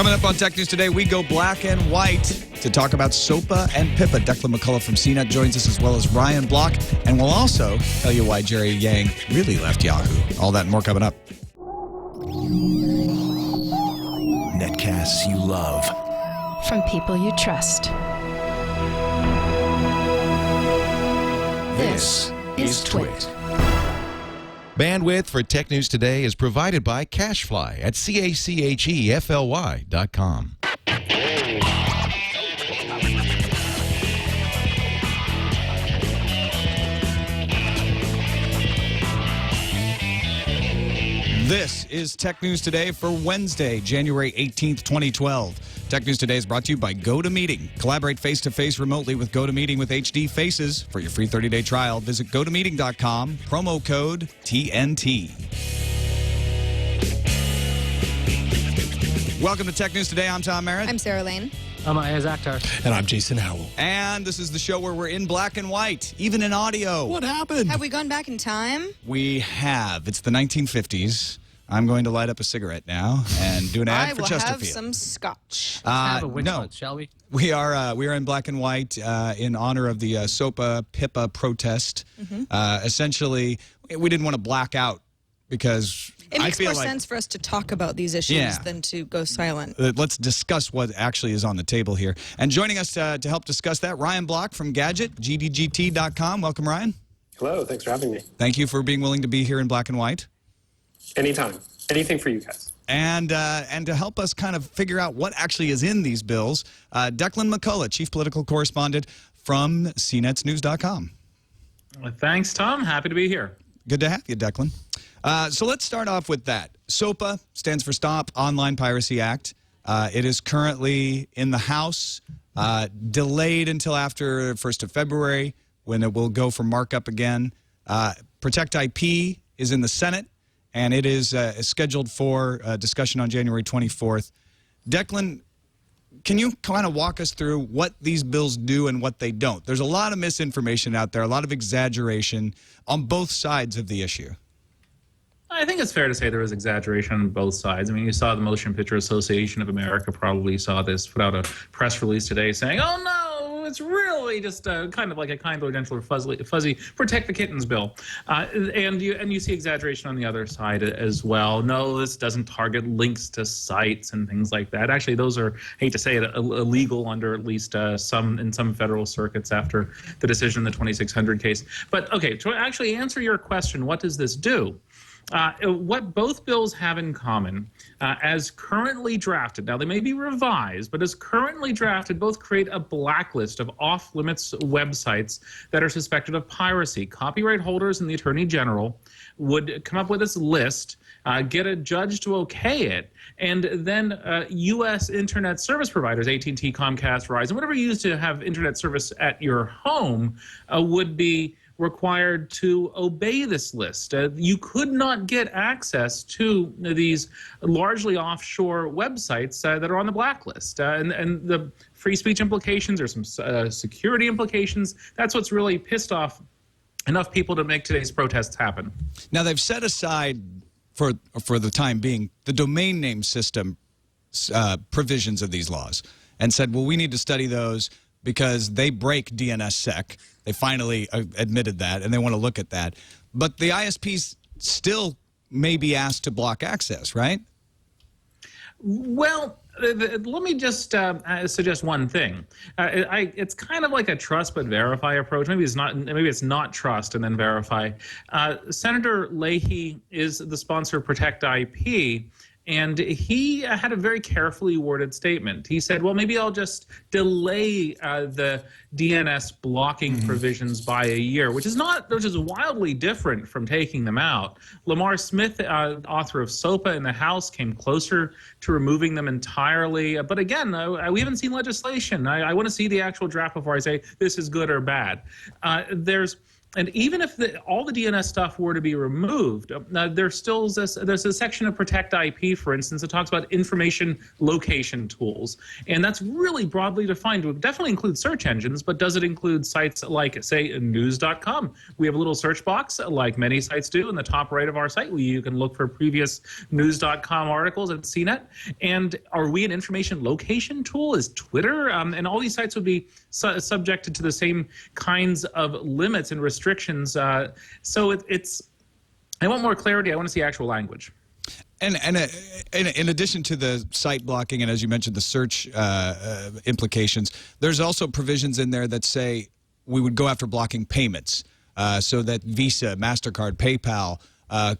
Coming up on Tech News Today, we go black and white to talk about SOPA and PIPA. Declan McCullagh from CNET joins us, as well as Ryan Block. And we'll also tell you why Jerry Yang really left Yahoo. All that and more coming up. Netcasts you love. From people you trust. This is TWiT. Bandwidth for Tech News Today is provided by Cachefly at CACHEFLY.com. This is Tech News Today for Wednesday, January 18th, 2012. Tech News Today is brought to you by GoToMeeting. Collaborate face-to-face remotely with GoToMeeting with HD Faces. For your free 30-day trial, visit GoToMeeting.com, promo code TNT. Welcome to Tech News Today. I'm Tom Merritt. I'm Sarah Lane. I'm Iyaz, Akhtar. And I'm Jason Howell. And this is the show where we're in black and white, even in audio. What happened? Have we gone back in time? We have. It's the 1950s. I'm going to light up a cigarette now and do an ad for Chesterfield. I will have some scotch. Have a witch No, hunt, shall we? we are in black and white in honor of the SOPA PIPA protest. Essentially, we didn't want to black out because It makes I feel more like, sense for us to talk about these issues Yeah. than to go silent. Let's discuss what actually is on the table here. And joining us to help discuss that, Ryan Block from Gadget, GDGT.com. Welcome, Ryan. Hello, thanks for having me. Thank you for being willing to be here in black and white. Anytime. Anything for you guys. And to help us kind of figure out what actually is in these bills, Declan McCullagh, Chief Political Correspondent from CNETsnews.com. Well, thanks, Tom. Happy to be here. Good to have you, Declan. So let's start off with that. SOPA stands for Stop Online Piracy Act. It is currently in the House, delayed until after 1st of February, when it will go for markup again. Protect IP is in the Senate, and it is scheduled for discussion on January 24th. Declan, can you kind of walk us through what these bills do and what they don't? There's a lot of misinformation out there, a lot of exaggeration on both sides of the issue. I think it's fair to say there was exaggeration on both sides. I mean, you saw the Motion Picture Association of America probably saw this, put out a press release today saying, oh, no, it's really just kind of like a kinder, gentler, fuzzy protect the kittens bill. And you see exaggeration on the other side as well. No, this doesn't target links to sites and things like that. Actually, those are, I hate to say it, illegal under at least in some federal circuits after the decision in the 2600 case. But, okay, to actually answer your question, what does this do? What both bills have in common, as currently drafted, now they may be revised, but as currently drafted, both create a blacklist of off-limits websites that are suspected of piracy. Copyright holders and the Attorney General would come up with this list, get a judge to okay it, and then U.S. internet service providers, AT&T, Comcast, Verizon, whatever you use to have internet service at your home, would be required to obey this list. You could not get access to these largely offshore websites that are on the blacklist. And the free speech implications, there's some security implications. That's what's really pissed off enough people to make today's protests happen. Now, they've set aside, for the time being, the domain name system provisions of these laws and said, well, we need to study those because they break DNSSEC. They finally admitted that, and they want to look at that. But the ISPs still may be asked to block access, right? Well, let me just suggest one thing. It's kind of like a trust but verify approach. Maybe it's not trust and then verify. Senator Leahy is the sponsor of Protect IP. And he had a very carefully worded statement. He said, well, maybe I'll just delay the DNS blocking provisions by a year, which is wildly different from taking them out. Lamar Smith, author of SOPA in the House, came closer to removing them entirely. But again, we haven't seen legislation. I want to see the actual draft before I say this is good or bad. There's And even if all the DNS stuff were to be removed, there's a section of Protect IP, for instance, that talks about information location tools. And that's really broadly defined. It definitely includes search engines, but does it include sites like, say, news.com? We have a little search box, like many sites do, in the top right of our site, where you can look for previous news.com articles at CNET. And are we an information location tool? Is Twitter? And all these sites would be subjected to the same kinds of limits and restrictions. So it's. I want more clarity. I want to see actual language. And in addition to the site blocking and, as you mentioned, the search implications, there's also provisions in there that say we would go after blocking payments, so that Visa, MasterCard, PayPal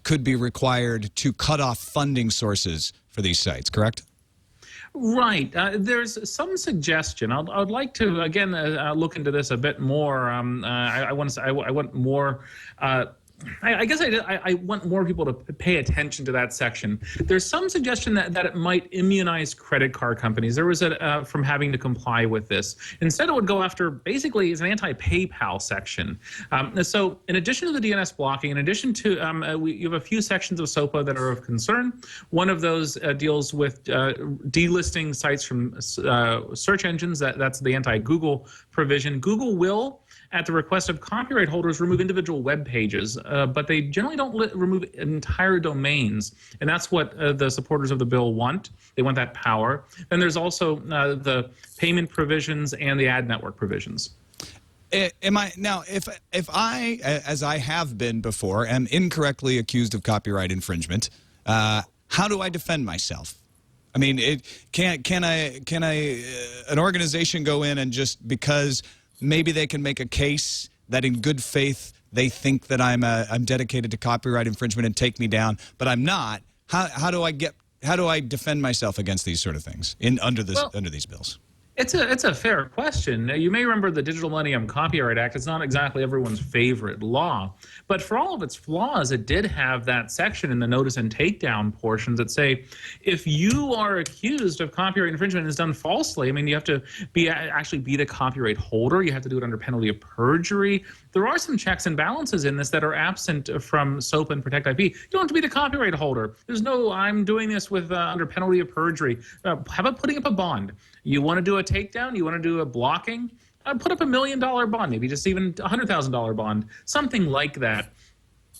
could be required to cut off funding sources for these sites, correct? Right. There's some suggestion. I'd like to again look into this a bit more. I want more. I guess I want more people to pay attention to that section. There's some suggestion that it might immunize credit card companies. There was from having to comply with this. Instead, it would go after, basically, it's an anti-PayPal section. So in addition to the DNS blocking, in addition to, you have a few sections of SOPA that are of concern. One of those deals with delisting sites from search engines. That's the anti-Google provision. Google will, at the request of copyright holders, remove individual web pages, but they generally don't remove entire domains. And that's what the supporters of the bill want. They want that power. Then there's also the payment provisions and the ad network provisions. Am I now, if I, as I have been before, am incorrectly accused of copyright infringement, how do I defend myself? I mean, can an organization go in and just because maybe they can make a case that in good faith they think that I'm dedicated to copyright infringement and take me down, but I'm not. How do I defend myself against these sort of things under these bills? It's a fair question. You may remember the Digital Millennium Copyright Act. It's not exactly everyone's favorite law, but for all of its flaws, it did have that section in the notice and takedown portions that say, if you are accused of copyright infringement and it's done falsely, I mean, you have to actually be the copyright holder. You have to do it under penalty of perjury. There are some checks and balances in this that are absent from SOPA and Protect IP. You don't have to be the copyright holder. There's no, I'm doing this with under penalty of perjury. How about putting up a bond? You want to do a takedown? You want to do a blocking? Put up $1 million bond, maybe just even a $100,000 bond, something like that.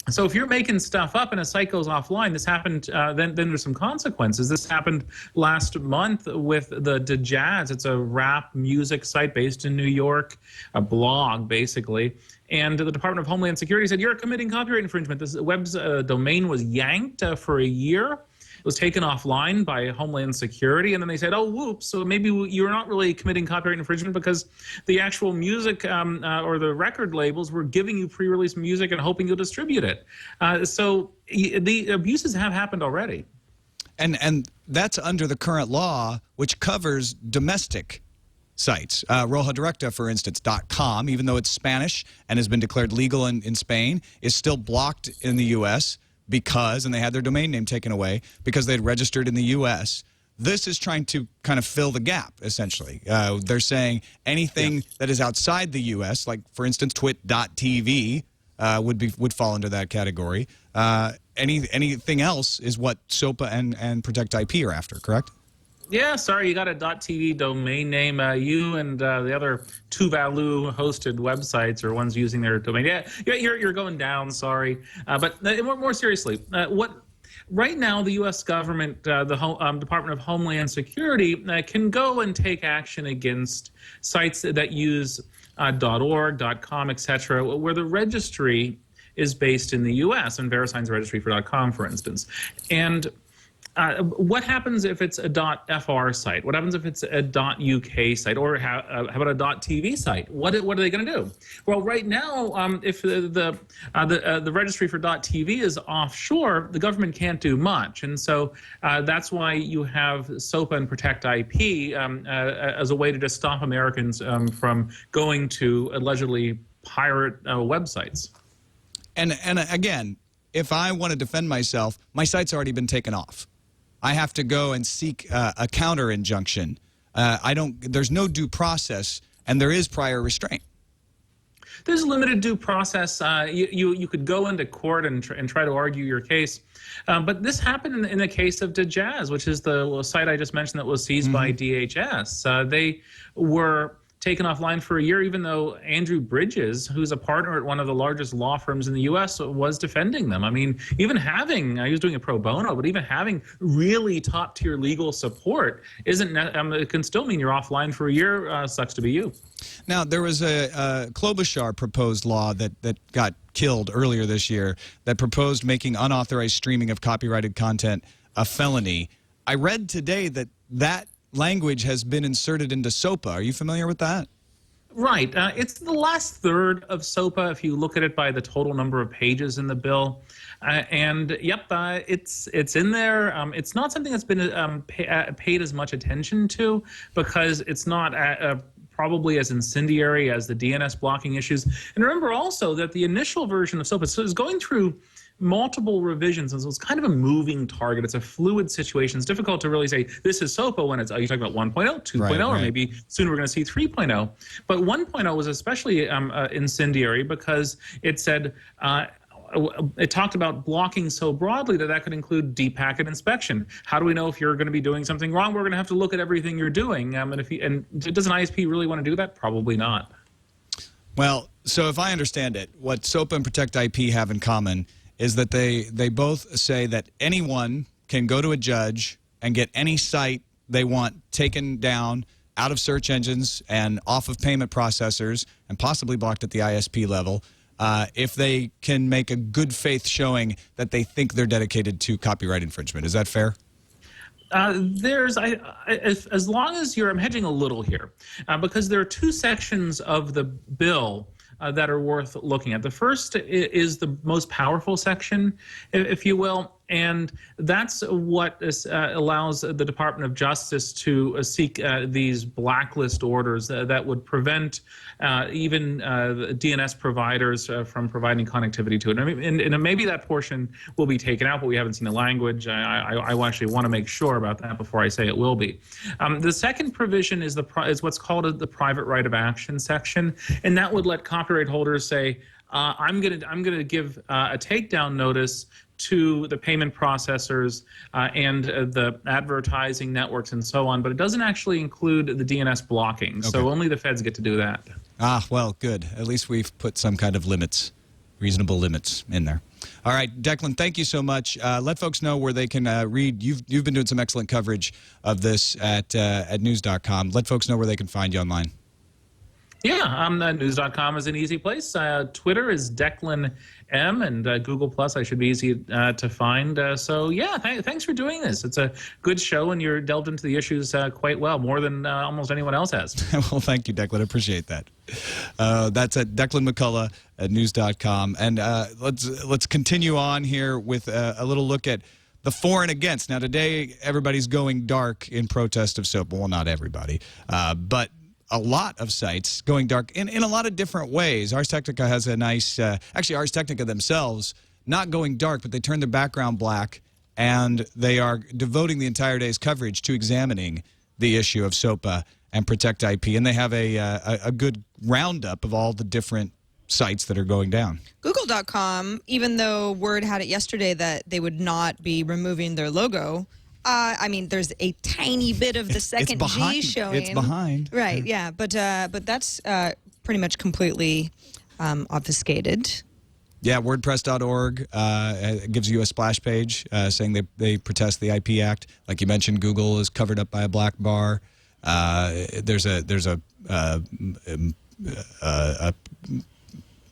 So if you're making stuff up and a site goes offline, this happened, then there's some consequences. This happened last month with the Jazz. It's a rap music site based in New York, a blog basically. And the Department of Homeland Security said, you're committing copyright infringement. This web's domain was yanked for a year. It was taken offline by Homeland Security, and then they said, oh, whoops, so maybe you're not really committing copyright infringement because the actual music or the record labels were giving you pre-release music and hoping you'll distribute it. So the abuses have happened already. And that's under the current law, which covers domestic sites. Roja Directa, for instance, .com, even though it's Spanish and has been declared legal in Spain, is still blocked in the U.S., because, and they had their domain name taken away, because they had registered in the U.S. This is trying to kind of fill the gap, essentially. They're saying anything that is outside the U.S., like, for instance, twit.tv would fall under that category. Anything else is what SOPA and Protect IP are after, correct? Yeah, sorry, you got a .tv domain name. You and the other Tuvalu hosted websites are ones using their domain. Yeah, you're going down. Sorry, but more seriously, right now the U.S. government, the Department of Homeland Security, can go and take action against sites that use .org, .com, etc., where the registry is based in the U.S. and VeriSign's registry for .com, for instance, and. What happens if it's a .fr site? What happens if it's a .uk site? Or how about a .tv site? What are they going to do? Well, right now, if the registry for .tv is offshore, the government can't do much, and so that's why you have SOPA and Protect IP as a way to just stop Americans from going to allegedly pirate websites. And again, if I want to defend myself, my site's already been taken off. I have to go and seek a counter injunction. There's no due process, and there is prior restraint. there's limited due process. You could go into court and try to argue your case. But this happened in the case of Iyaz, which is the site I just mentioned that was seized by DHS. They were taken offline for a year, even though Andrew Bridges, who's a partner at one of the largest law firms in the U.S., was defending them. I mean, even having, he was doing it pro bono, but even having really top-tier legal support it can still mean you're offline for a year. Sucks to be you. Now, there was a Klobuchar proposed law that got killed earlier this year that proposed making unauthorized streaming of copyrighted content a felony. I read today that language has been inserted into SOPA. Are you familiar with that? Right. It's the last third of SOPA if you look at it by the total number of pages in the bill. It's in there. It's not something that's been paid as much attention to because it's not probably as incendiary as the DNS blocking issues. And remember also that the initial version of SOPA is going through multiple revisions, and so it's kind of a moving target. It's a fluid situation. It's difficult to really say this is SOPA when are you talking about 1.0, 2.0, or maybe soon we're going to see 3.0. But 1.0 was especially incendiary because it said it talked about blocking so broadly that could include deep packet inspection. How do we know if you're going to be doing something wrong? We're going to have to look at everything you're doing. And does an ISP really want to do that? Probably not. Well, so if I understand it, what SOPA and Protect IP have in common is that they both say that anyone can go to a judge and get any site they want taken down out of search engines and off of payment processors and possibly blocked at the ISP level if they can make a good faith showing that they think they're dedicated to copyright infringement. Is that fair? As long as I'm hedging a little here, because there are two sections of the bill that are worth looking at. The first is the most powerful section, if you will, and that's what allows the Department of Justice to seek these blacklist orders that would prevent even DNS providers from providing connectivity to it. And maybe that portion will be taken out, but we haven't seen the language. I actually want to make sure about that before I say it will be. The second provision is what's called the private right of action section, and that would let copyright holders say, I'm gonna give a takedown notice to the payment processors and the advertising networks and so on, but it doesn't actually include the DNS blocking. Okay. So only the feds get to do that. Ah, well, good. At least we've put some kind of limits, reasonable limits in there. All right, Declan, thank you so much. Let folks know where they can read. You've been doing some excellent coverage of this at news.com. Let folks know where they can find you online. Yeah, news.com is an easy place. Twitter is Declan M, and Google Plus I should be easy to find. So yeah, thanks for doing this. It's a good show, and you're delved into the issues quite well, more than almost anyone else has. Well, thank you, Declan. I appreciate that. That's at Declan McCullagh at news.com. And let's continue on here with a little look at the for and against. Now, today, everybody's going dark in protest of SOPA. Well, not everybody, but a lot of sites going dark in a lot of different ways. Ars Technica has a nice, actually Ars Technica themselves, not going dark, but they turned their background black, and they are devoting the entire day's coverage to examining the issue of SOPA and Protect IP, and they have a good roundup of all the different sites that are going down. Google.com, even though Word had it yesterday that they would not be removing their logo, I mean, there's a tiny bit of the second G showing. It's behind. Right, yeah. But that's pretty much completely obfuscated. Yeah, WordPress.org gives you a splash page saying they protest the IP Act. Like you mentioned, Google is covered up by a black bar. There's a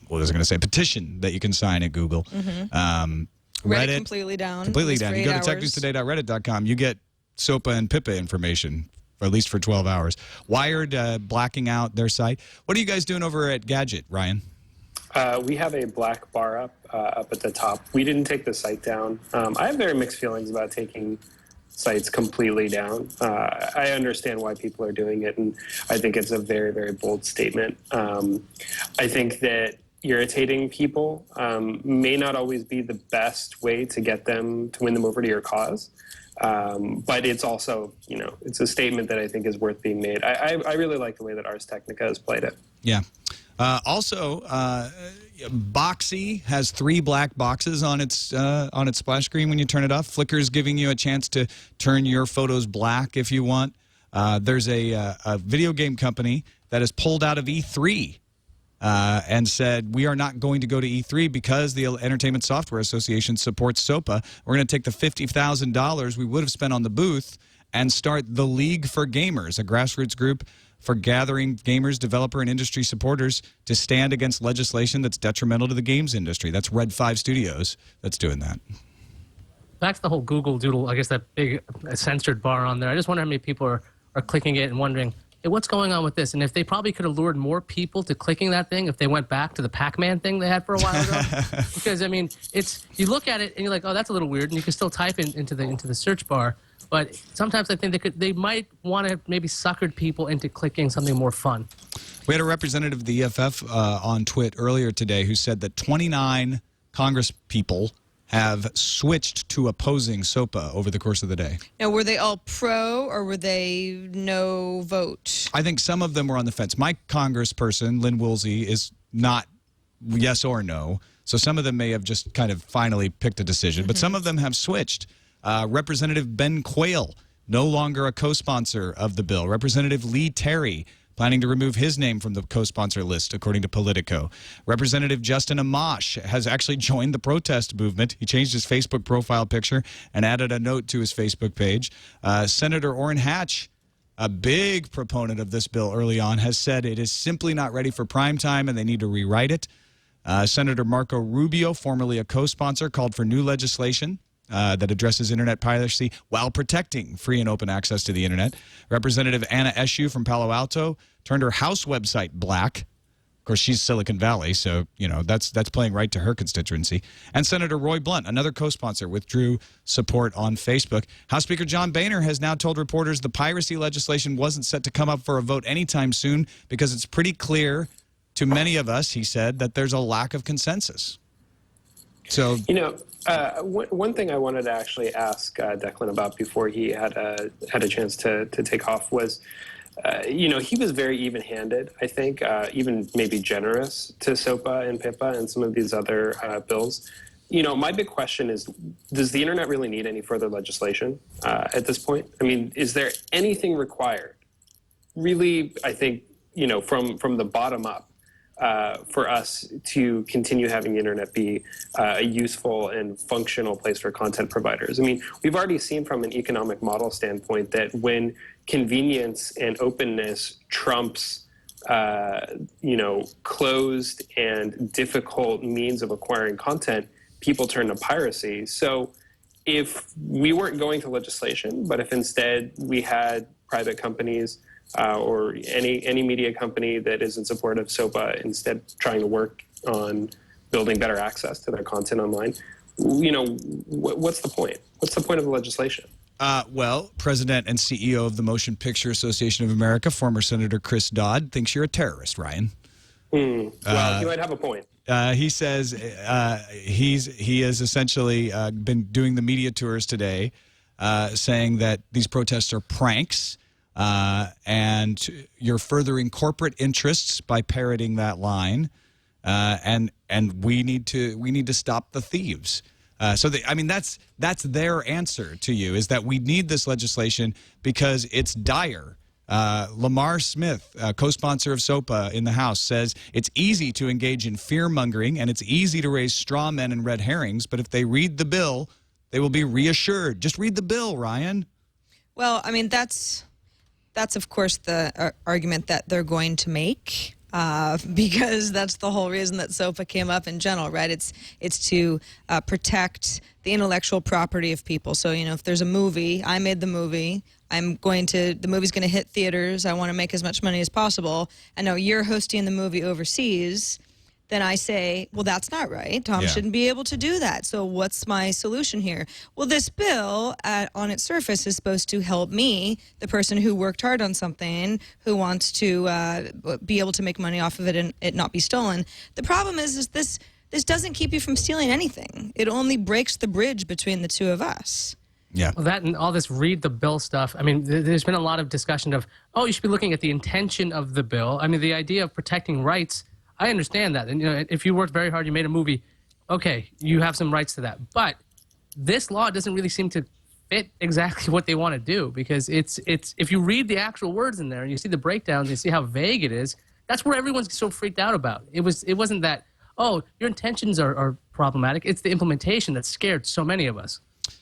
what was I going to say? Petition that you can sign at Google. Mm-hmm. Reddit completely down. Completely down. You go to technewstoday.reddit.com. You get SOPA and PIPA information, or at least for 12 hours. Wired blacking out their site. What are you guys doing over at Gadget, Ryan? We have a black bar up at the top. We didn't take the site down. I have very mixed feelings about taking sites completely down. I understand why people are doing it, and I think it's a very, very bold statement. I think that irritating people may not always be the best way to get them to win them over to your cause. But it's also, it's a statement that I think is worth being made. I really like the way that Ars Technica has played it. Yeah. Also, Boxy has 3 black boxes on its splash screen when you turn it off. Flickr's giving you a chance to turn your photos black if you want. There's a video game company that has pulled out of E3 and said, we are not going to go to E3 because the Entertainment Software Association supports SOPA. We're going to take the $50,000 we would have spent on the booth and start the League for Gamers, a grassroots group for gathering gamers, developer, and industry supporters to stand against legislation that's detrimental to the games industry. That's Red 5 Studios that's doing that. Back to the whole Google Doodle, I guess that big censored bar on there. I just wonder how many people are clicking it and wondering, hey, what's going on with this? And if they probably could have lured more people to clicking that thing if they went back to the Pac-Man thing they had for a while ago. Because, I mean, you look at it and you're like, oh, that's a little weird. And you can still type into the search bar. But sometimes I think they might want to maybe suckered people into clicking something more fun. We had a representative of the EFF on TWiT earlier today who said that 29 Congress people have switched to opposing SOPA over the course of the day. Now, were they all pro or were they no vote? I think some of them were on the fence. My congressperson, Lynn Woolsey, is not yes or no. So some of them may have just kind of finally picked a decision, but some of them have switched. Representative Ben Quayle, no longer a co-sponsor of the bill. Representative Lee Terry, planning to remove his name from the co-sponsor list, according to Politico. Representative Justin Amash has actually joined the protest movement. He changed his Facebook profile picture and added a note to his Facebook page. Senator Orrin Hatch, a big proponent of this bill early on, has said it is simply not ready for prime time and they need to rewrite it. Senator Marco Rubio, formerly a co-sponsor, called for new legislation that addresses internet piracy while protecting free and open access to the internet. Representative Anna Eshoo from Palo Alto turned her House website black. Of course, she's Silicon Valley, so that's playing right to her constituency. And Senator Roy Blunt, another co-sponsor, withdrew support on Facebook. House Speaker John Boehner has now told reporters the piracy legislation wasn't set to come up for a vote anytime soon because it's pretty clear to many of us, he said, that there's a lack of consensus. So, one thing I wanted to actually ask Declan about before he had a chance to take off was, he was very even-handed, I think, even maybe generous to SOPA and PIPA and some of these other bills. My big question is, does the internet really need any further legislation at this point? I mean, is there anything required? Really, I think, from the bottom up, for us to continue having the internet be a useful and functional place for content providers. I mean, we've already seen from an economic model standpoint that when convenience and openness trumps, closed and difficult means of acquiring content, people turn to piracy. So if we weren't going to legislation, but if instead we had private companies or any media company that is in support of SOPA instead trying to work on building better access to their content online, what's the point? What's the point of the legislation? Well, President and CEO of the Motion Picture Association of America, former Senator Chris Dodd, thinks you're a terrorist, Ryan. Well, he might have a point. He says he has essentially been doing the media tours today, saying that these protests are pranks. And you're furthering corporate interests by parroting that line, and we need to stop the thieves. That's their answer to you, is that we need this legislation because it's dire. Lamar Smith, co-sponsor of SOPA in the House, says it's easy to engage in fear-mongering and it's easy to raise straw men and red herrings, but if they read the bill, they will be reassured. Just read the bill, Ryan. Well, I mean, that's of course the argument that they're going to make, because that's the whole reason that SOPA came up in general, right? It's to protect the intellectual property of people. So, if there's a movie, I made the movie, the movie's going to hit theaters, I want to make as much money as possible, and now you're hosting the movie overseas, then I say, well, that's not right. Tom shouldn't be able to do that. So what's my solution here? Well, this bill, on its surface, is supposed to help me, the person who worked hard on something, who wants to be able to make money off of it and it not be stolen. The problem is this doesn't keep you from stealing anything. It only breaks the bridge between the two of us. Yeah. Well, that and all this read the bill stuff. I mean, there's been a lot of discussion of, oh, you should be looking at the intention of the bill. I mean, the idea of protecting rights, I understand that. And, you know, if you worked very hard, you made a movie, okay, you have some rights to that. But this law doesn't really seem to fit exactly what they want to do, because it's if you read the actual words in there and you see the breakdowns, you see how vague it is. That's where everyone's so freaked out about. It wasn't that, oh, your intentions are problematic. It's the implementation that scared so many of us.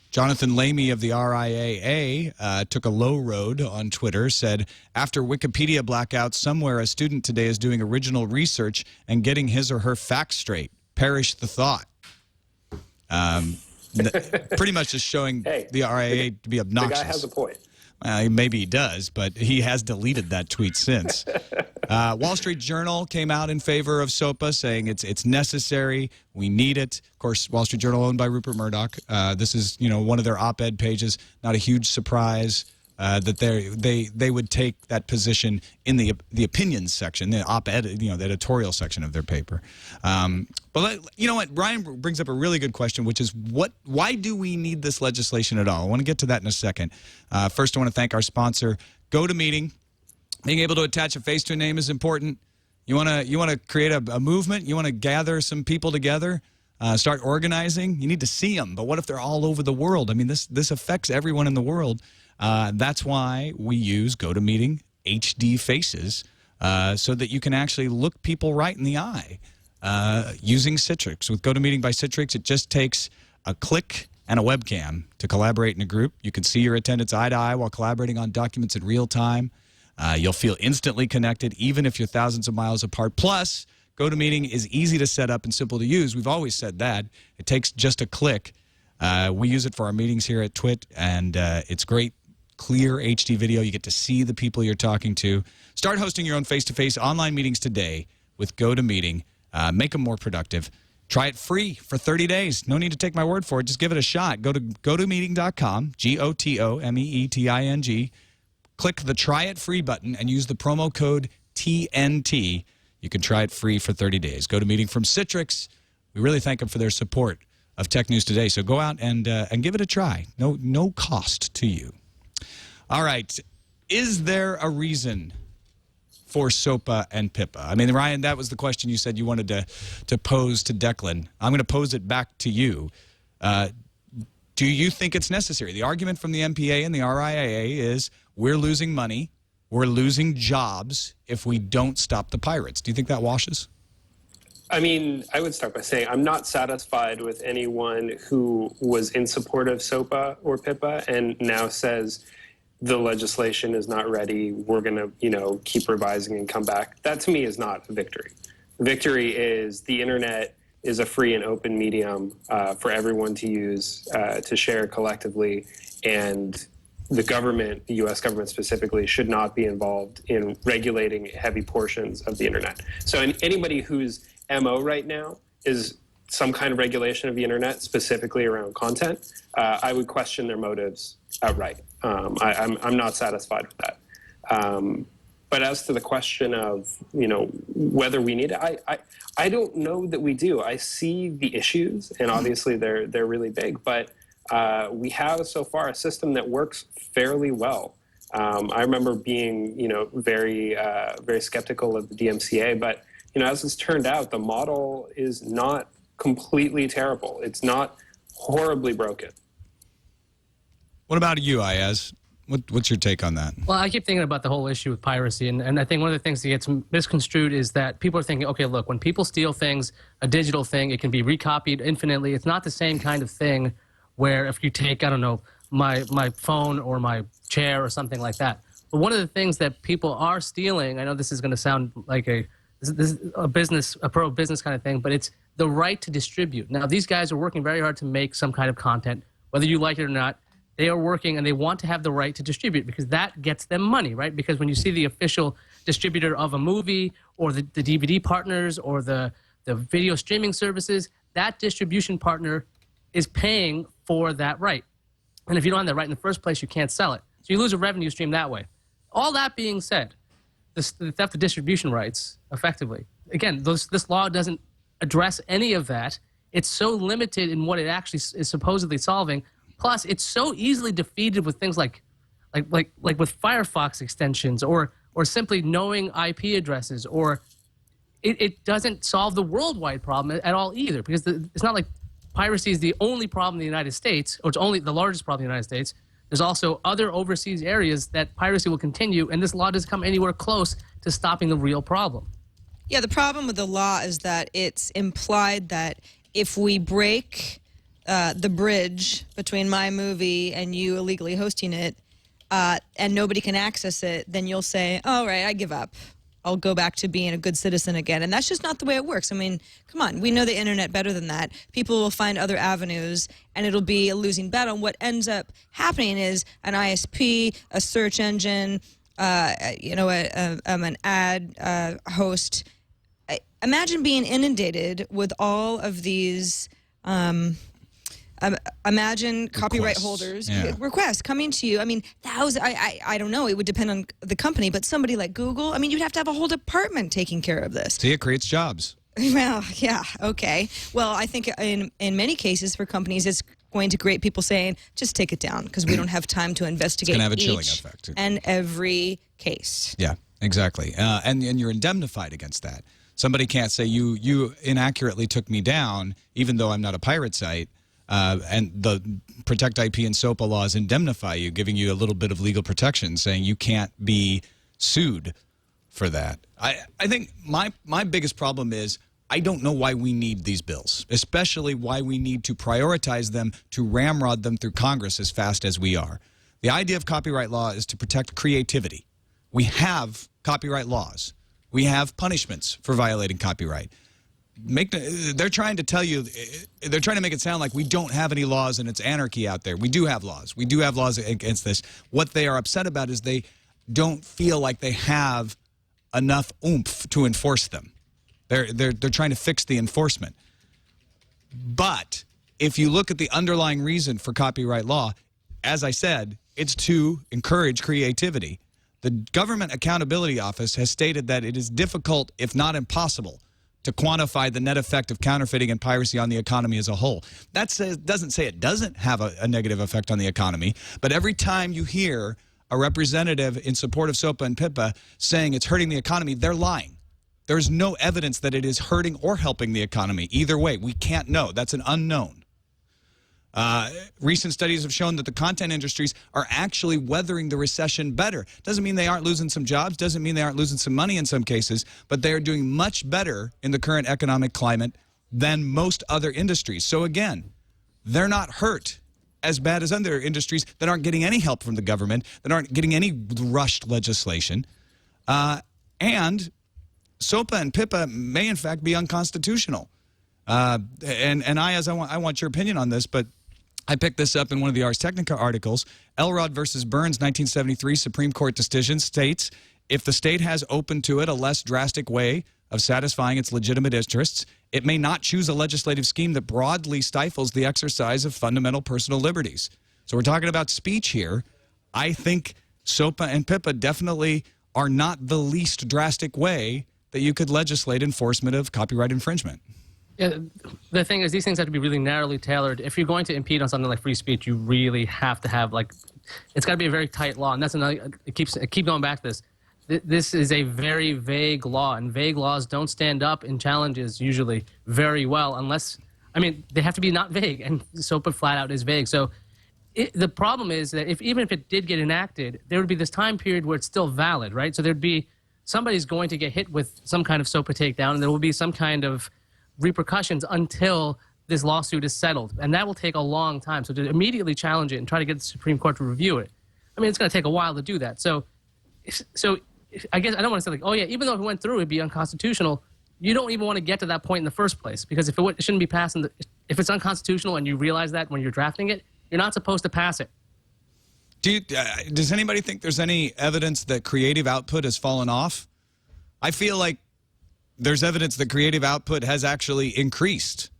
Jonathan Lamy of the RIAA took a low road on Twitter, said, after Wikipedia blackout, somewhere a student today is doing original research and getting his or her facts straight. Perish the thought. Pretty much just showing the RIAA to be obnoxious. The guy has a point. Maybe he does, but he has deleted that tweet since. Wall Street Journal came out in favor of SOPA, saying it's necessary, we need it. Of course, Wall Street Journal owned by Rupert Murdoch. This is one of their op-ed pages. Not a huge surprise that they would take that position in the opinions section, the op-ed, the editorial section of their paper. But you know what? Brian brings up a really good question, which is why do we need this legislation at all? I want to get to that in a second. First, I want to thank our sponsor, GoToMeeting. Being able to attach a face to a name is important. You want to create a movement. You want to gather some people together. Start organizing. You need to see them. But what if they're all over the world? I mean, this affects everyone in the world. That's why we use GoToMeeting HD Faces so that you can actually look people right in the eye using Citrix. With GoToMeeting by Citrix, it just takes a click and a webcam to collaborate in a group. You can see your attendants eye to eye while collaborating on documents in real time. You'll feel instantly connected even if you're thousands of miles apart. Plus, GoToMeeting is easy to set up and simple to use. We've always said that. It takes just a click. We use it for our meetings here at TWiT, and it's great. Clear HD video. You get to see the people you're talking to. Start hosting your own face-to-face online meetings today with GoToMeeting. Make them more productive. Try it free for 30 days. No need to take my word for it. Just give it a shot. Go to GoToMeeting.com, GoToMeeting. Click the Try It Free button and use the promo code TNT. You can try it free for 30 days. GoToMeeting from Citrix. We really thank them for their support of Tech News Today. So go out and give it a try. No cost to you. All right. Is there a reason for SOPA and PIPA? I mean, Ryan, that was the question you said you wanted to pose to Declan. I'm going to pose it back to you. Do you think it's necessary? The argument from the MPA and the RIAA is we're losing money, we're losing jobs if we don't stop the pirates. Do you think that washes? I mean, I would start by saying I'm not satisfied with anyone who was in support of SOPA or PIPA and now says the legislation is not ready, we're going to, keep revising and come back. That to me is not a victory. Victory is the internet is a free and open medium for everyone to use, to share collectively, and the government, the U.S. government specifically, should not be involved in regulating heavy portions of the internet. So anybody whose MO right now is some kind of regulation of the internet, specifically around content, I would question their motives outright. I'm not satisfied with that. But as to the question of, whether we need it, I don't know that we do. I see the issues, and obviously they're really big, but we have so far a system that works fairly well. I remember being, very skeptical of the DMCA, but as it's turned out, the model is not completely terrible. It's not horribly broken. What about you, Iyaz? What's your take on that? Well, I keep thinking about the whole issue with piracy, and I think one of the things that gets misconstrued is that people are thinking, okay, look, when people steal things, a digital thing, it can be recopied infinitely. It's not the same kind of thing where if you take, I don't know, my phone or my chair or something like that. But one of the things that people are stealing, I know this is going to sound like a pro-business kind of thing, but it's the right to distribute. Now, these guys are working very hard to make some kind of content, whether you like it or not. They are working and they want to have the right to distribute because that gets them money, right? Because when you see the official distributor of a movie or the DVD partners or the video streaming services, that distribution partner is paying for that right. And if you don't have that right in the first place, you can't sell it. So you lose a revenue stream that way. All that being said, the theft of distribution rights, effectively, again, this law doesn't address any of that. It's so limited in what it actually is supposedly solving. Plus, it's so easily defeated with things like with Firefox extensions or simply knowing IP addresses, or it doesn't solve the worldwide problem at all either, because it's not like piracy is the only problem in the United States, or it's only the largest problem in the United States. There's also other overseas areas that piracy will continue, and this law doesn't come anywhere close to stopping the real problem. Yeah, the problem with the law is that it's implied that if we break the bridge between my movie and you illegally hosting it, and nobody can access it, then you'll say, all right, I give up. I'll go back to being a good citizen again. And that's just not the way it works. I mean, come on, we know the internet better than that. People will find other avenues, and it'll be a losing battle. And what ends up happening is an ISP, a search engine, an ad host. Imagine being inundated with all of these imagine copyright holders requests coming to you. I mean, I don't know. It would depend on the company, but somebody like Google, I mean, you'd have to have a whole department taking care of this. See, it creates jobs. Well, yeah, okay. Well, I think in many cases for companies, it's going to create people saying, just take it down because we don't have time to investigate it's gonna have a chilling each effect. and every case. Yeah, exactly. And you're indemnified against that. Somebody can't say you inaccurately took me down, even though I'm not a pirate site. And the Protect IP and SOPA laws indemnify you, giving you a little bit of legal protection, saying you can't be sued for that. I think my biggest problem is I don't know why we need these bills, especially why we need to prioritize them to ramrod them through Congress as fast as we are. The idea of copyright law is to protect creativity. We have copyright laws. We have punishments for violating copyright. They're trying to tell you, they're trying to make it sound like we don't have any laws and it's anarchy out there. We do have laws. We do have laws against this. What they are upset about is they don't feel like they have enough oomph to enforce them. They're trying to fix the enforcement. But if you look at the underlying reason for copyright law, as I said, it's to encourage creativity. The Government Accountability Office has stated that it is difficult, if not impossible, to quantify the net effect of counterfeiting and piracy on the economy as a whole. That doesn't say it doesn't have a negative effect on the economy, but every time you hear a representative in support of SOPA and PIPA saying it's hurting the economy, they're lying. There's no evidence that it is hurting or helping the economy. Either way, we can't know. That's an unknown. Recent studies have shown that the content industries are actually weathering the recession better. Doesn't mean they aren't losing some jobs, doesn't mean they aren't losing some money in some cases, but they are doing much better in the current economic climate than most other industries. So again, they're not hurt as bad as other industries that aren't getting any help from the government, that aren't getting any rushed legislation. And SOPA and PIPA may in fact be unconstitutional. And Iyaz, I want your opinion on this, but I picked this up in one of the Ars Technica articles. Elrod versus Burns, 1973 Supreme Court decision states, if the state has open to it a less drastic way of satisfying its legitimate interests, it may not choose a legislative scheme that broadly stifles the exercise of fundamental personal liberties. So we're talking about speech here. I think SOPA and PIPA definitely are not the least drastic way that you could legislate enforcement of copyright infringement. Yeah, the thing is, these things have to be really narrowly tailored. If you're going to impede on something like free speech, you really have to have, like, it's got to be a very tight law. And that's another, keep going back to this. This is a very vague law, and vague laws don't stand up in challenges usually very well unless, I mean, they have to be not vague, and SOPA flat out is vague. So the problem is that even if it did get enacted, there would be this time period where it's still valid, right? So there'd be, somebody's going to get hit with some kind of SOPA takedown, and there will be some kind of repercussions until this lawsuit is settled, and that will take a long time. So to immediately challenge it and try to get the Supreme Court to review it, I mean, it's going to take a while to do that. So I guess I don't want to say like, oh yeah, even though if it went through, it'd be unconstitutional. You don't even want to get to that point in the first place, because if it shouldn't be passed, if it's unconstitutional and you realize that when you're drafting it, you're not supposed to pass it. Does anybody think there's any evidence that creative output has fallen off? I feel like there's evidence that creative output has actually increased.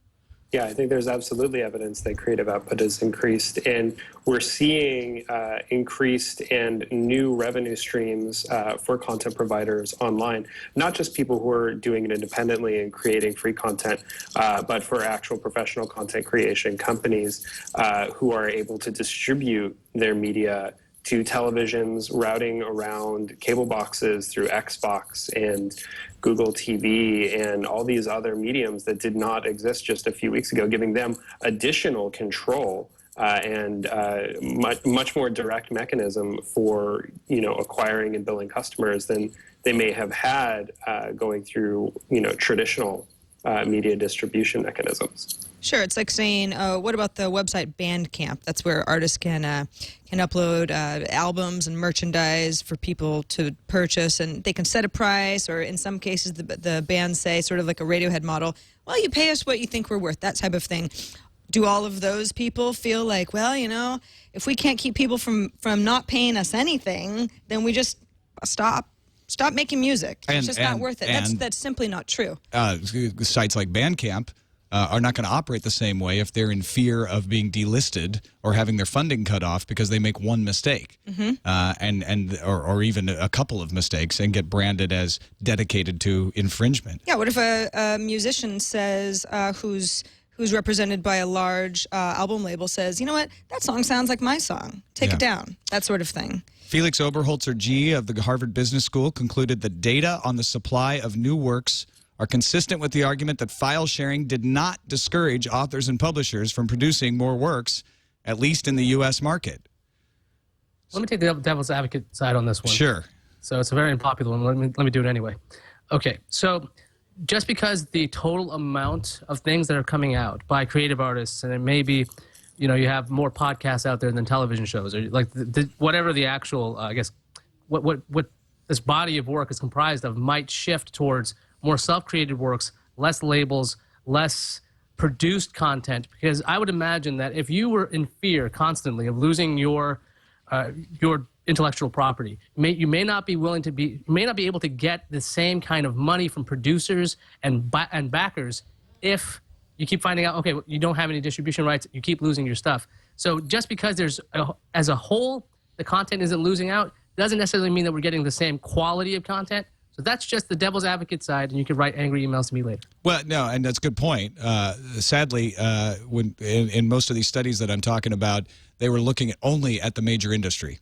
Yeah, I think there's absolutely evidence that creative output has increased, and we're seeing increased and new revenue streams for content providers online. Not just people who are doing it independently and creating free content, but for actual professional content creation companies who are able to distribute their media to televisions, routing around cable boxes through Xbox and Google TV and all these other mediums that did not exist just a few weeks ago, giving them additional control and much more direct mechanism for acquiring and billing customers than they may have had going through traditional media distribution mechanisms. Sure, it's like saying, what about the website Bandcamp? That's where artists can upload albums and merchandise for people to purchase, and they can set a price, or in some cases the bands say, sort of like a Radiohead model, well, you pay us what you think we're worth, that type of thing. Do all of those people feel like, well, if we can't keep people from not paying us anything, then we just stop making music. It's just not worth it. That's simply not true. Sites like Bandcamp are not going to operate the same way if they're in fear of being delisted or having their funding cut off because they make one mistake, or even a couple of mistakes, and get branded as dedicated to infringement. Yeah. What if a musician says, who's represented by a large album label, says, you know what, that song sounds like my song, take it down, that sort of thing. Felix Oberholzer G. of the Harvard Business School concluded that data on the supply of new works are consistent with the argument that file sharing did not discourage authors and publishers from producing more works, at least in the U.S. market. Let me take the devil's advocate side on this one. Sure. So it's a very unpopular one. Let me do it anyway. Okay, so just because the total amount of things that are coming out by creative artists, and it may be, you have more podcasts out there than television shows, or like whatever the actual, I guess, what this body of work is comprised of, might shift towards more self-created works, less labels, less produced content. Because I would imagine that if you were in fear constantly of losing your intellectual property, you may not be able to get the same kind of money from producers and backers if you keep finding out, okay, you don't have any distribution rights, you keep losing your stuff. So just because as a whole, the content isn't losing out, doesn't necessarily mean that we're getting the same quality of content. So that's just the devil's advocate side, and you can write angry emails to me later. Well, no, and that's a good point. Sadly, when in most of these studies that I'm talking about, they were looking only at the major industry.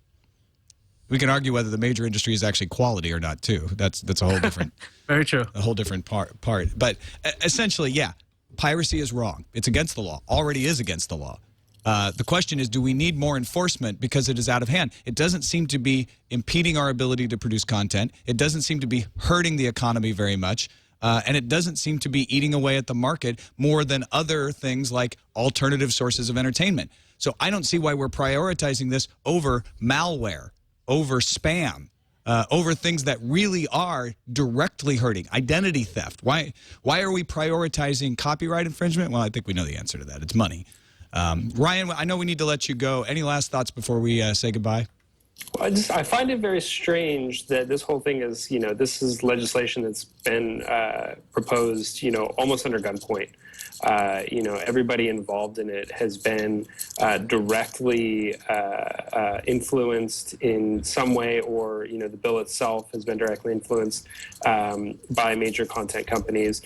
We can argue whether the major industry is actually quality or not, too. That's a whole different very true. A whole different part. But essentially, yeah, piracy is wrong. It's against the law. Already is against the law. The question is, do we need more enforcement because it is out of hand? It doesn't seem to be impeding our ability to produce content. It doesn't seem to be hurting the economy very much. And it doesn't seem to be eating away at the market more than other things like alternative sources of entertainment. So I don't see why we're prioritizing this over malware, over spam, over things that really are directly hurting. Identity theft. Why are we prioritizing copyright infringement? Well, I think we know the answer to that. It's money. Ryan, I know we need to let you go. Any last thoughts before we say goodbye? Well, I find it very strange that this whole thing is, this is legislation that's been proposed, almost under gunpoint. Everybody involved in it has been directly influenced in some way, or, the bill itself has been directly influenced by major content companies.